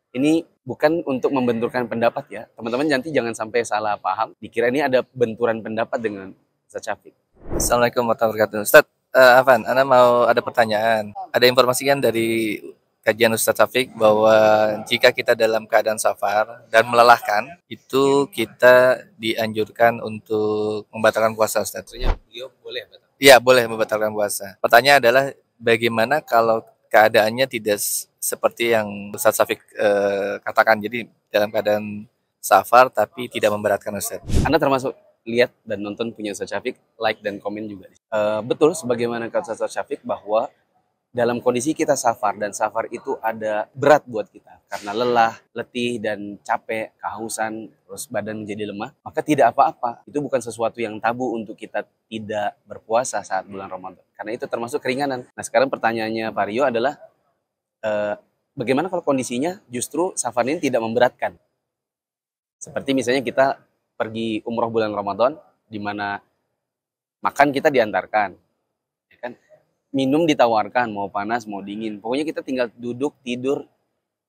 Ini bukan untuk membenturkan pendapat ya. Teman-teman nanti jangan sampai salah paham. Dikira ini ada benturan pendapat dengan Ustaz Syafiq. Assalamualaikum warahmatullahi wabarakatuh. Ustaz, Afan, Anda mau ada pertanyaan. Ada informasi kan dari kajian Ustaz Syafiq bahwa jika kita dalam keadaan safar dan melelahkan, itu kita dianjurkan untuk membatalkan puasa, Ustaz. Maksudnya beliau boleh batal? Iya, boleh membatalkan puasa. Pertanyaan adalah bagaimana kalau keadaannya tidak seperti yang Ustaz Syafiq katakan, jadi dalam keadaan safar tapi tidak memberatkan, Ustaz. Anda termasuk lihat dan nonton punya Ustaz Syafiq, like dan komen juga. Betul sebagaimana kata Ustaz Syafiq bahwa dalam kondisi kita safar dan safar itu ada berat buat kita karena lelah, letih dan capek, kehausan, terus badan menjadi lemah, maka tidak apa-apa. Itu bukan sesuatu yang tabu untuk kita tidak berpuasa saat bulan Ramadan. Karena itu termasuk keringanan. Nah, sekarang pertanyaannya Pak Rio adalah bagaimana kalau kondisinya justru safar ini tidak memberatkan? Seperti misalnya kita pergi umroh bulan Ramadan di mana makan kita diantarkan, ya kan? Minum ditawarkan, mau panas, mau dingin. Pokoknya kita tinggal duduk, tidur,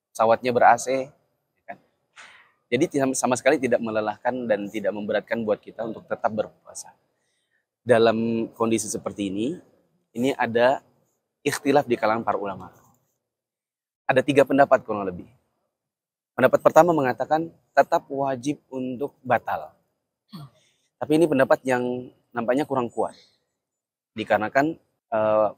pesawatnya ber-AC. Ya kan? Jadi sama sekali tidak melelahkan dan tidak memberatkan buat kita untuk tetap berpuasa. Dalam kondisi seperti ini ada ikhtilaf di kalangan para ulama. Ada 3 pendapat kurang lebih. Pendapat pertama mengatakan tetap wajib untuk batal. Tapi ini pendapat yang nampaknya kurang kuat. Dikarenakan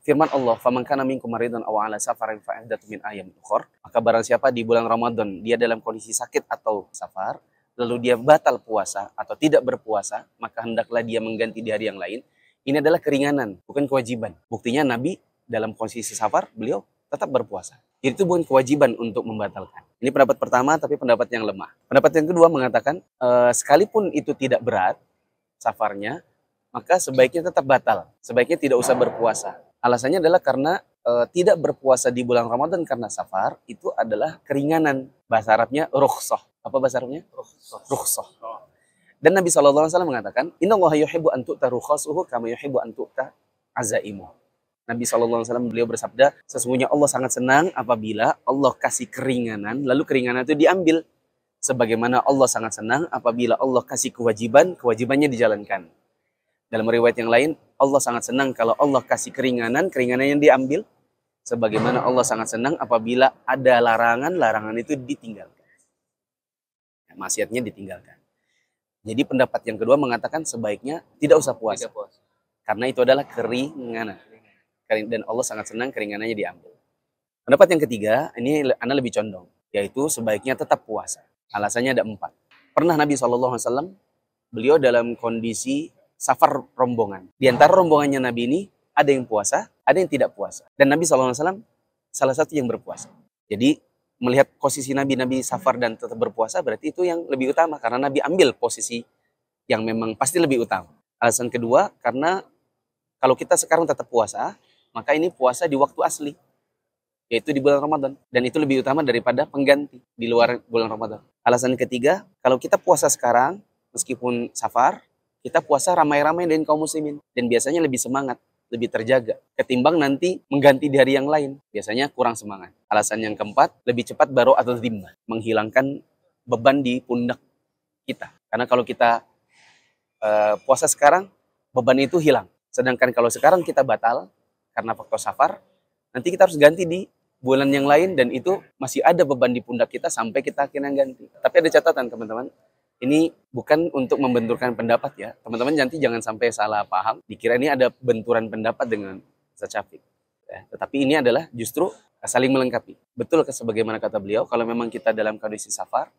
firman Allah, "Faman kana minkum maridan aw ala safarin fa iddatu min ayyamin ukhra." Maka barang siapa di bulan Ramadan dia dalam kondisi sakit atau safar, lalu dia batal puasa atau tidak berpuasa, maka hendaklah dia mengganti di hari yang lain. Ini adalah keringanan, bukan kewajiban. Buktinya Nabi dalam kondisi safar, beliau tetap berpuasa. Jadi itu bukan kewajiban untuk membatalkan. Ini pendapat pertama, tapi pendapat yang lemah. Pendapat yang kedua mengatakan, sekalipun itu tidak berat safarnya, maka sebaiknya tetap batal. Sebaiknya tidak usah berpuasa. Alasannya adalah karena tidak berpuasa di bulan Ramadan karena safar itu adalah keringanan. Bahasa Arabnya rukhsah. Apa bahasa Arabnya? Rukhsah. Dan Nabi SAW mengatakan, "Innallaha yuhibbu an tu'ta rukhasuhu kama yuhibbu an tu'ta azaimu." Nabi SAW beliau bersabda, sesungguhnya Allah sangat senang apabila Allah kasih keringanan, lalu keringanan itu diambil. Sebagaimana Allah sangat senang apabila Allah kasih kewajiban, kewajibannya dijalankan. Dalam riwayat yang lain, Allah sangat senang kalau Allah kasih keringanan, keringanan yang diambil. Sebagaimana Allah sangat senang apabila ada larangan, larangan itu ditinggalkan. Maksiatnya ditinggalkan. Jadi pendapat yang kedua mengatakan sebaiknya tidak usah puasa. Karena itu adalah keringanan. Dan Allah sangat senang keringanannya diambil. Pendapat yang ketiga, ini Anda lebih condong. Yaitu sebaiknya tetap puasa. Alasannya ada 4. Pernah Nabi SAW, beliau dalam kondisi safar rombongan. Di antara rombongannya Nabi ini, ada yang puasa, ada yang tidak puasa. Dan Nabi SAW salah satu yang berpuasa. Jadi, melihat posisi Nabi safar dan tetap berpuasa, berarti itu yang lebih utama. Karena Nabi ambil posisi yang memang pasti lebih utama. Alasan kedua, karena kalau kita sekarang tetap puasa, maka ini puasa di waktu asli. Yaitu di bulan Ramadan. Dan itu lebih utama daripada pengganti di luar bulan Ramadan. Alasan ketiga, kalau kita puasa sekarang, meskipun safar, kita puasa ramai-ramai dengan kaum muslimin. Dan biasanya lebih semangat, lebih terjaga. Ketimbang nanti mengganti di hari yang lain. Biasanya kurang semangat. Alasan yang keempat, lebih cepat baro atau dhimmah. Menghilangkan beban di pundak kita. Karena kalau kita puasa sekarang, beban itu hilang. Sedangkan kalau sekarang kita batal, karena faktor safar, nanti kita harus ganti di bulan yang lain. Dan itu masih ada beban di pundak kita sampai kita akhirnya ganti. Tapi ada catatan teman-teman. Ini bukan untuk membenturkan pendapat ya. Teman-teman nanti jangan sampai salah paham. Dikira ini ada benturan pendapat dengan Ustaz Syafiq. Ya, tetapi ini adalah justru saling melengkapi. Betul sebagaimana kata beliau, kalau memang kita dalam kondisi safar,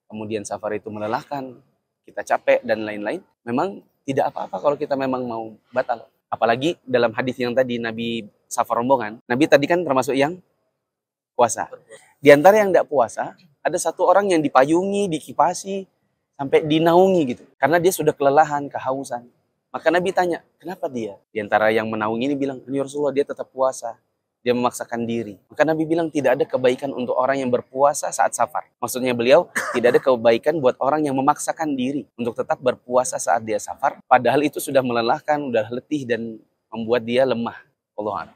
kemudian safar itu melelahkan, kita capek dan lain-lain, memang tidak apa-apa kalau kita memang mau batal. Apalagi dalam hadis yang tadi Nabi safar rombongan, Nabi tadi kan termasuk yang puasa. Di antara yang tidak puasa, ada satu orang yang dipayungi, dikipasi, sampai dinaungi gitu. Karena dia sudah kelelahan, kehausan. Maka Nabi tanya, kenapa dia? Di antara yang menaungi ini bilang, ya Rasulullah dia tetap puasa. Dia memaksakan diri. Maka Nabi bilang tidak ada kebaikan untuk orang yang berpuasa saat safar. Maksudnya beliau, tidak ada kebaikan buat orang yang memaksakan diri untuk tetap berpuasa saat dia safar. Padahal itu sudah melelahkan, sudah letih dan membuat dia lemah. Wallahu a'lam.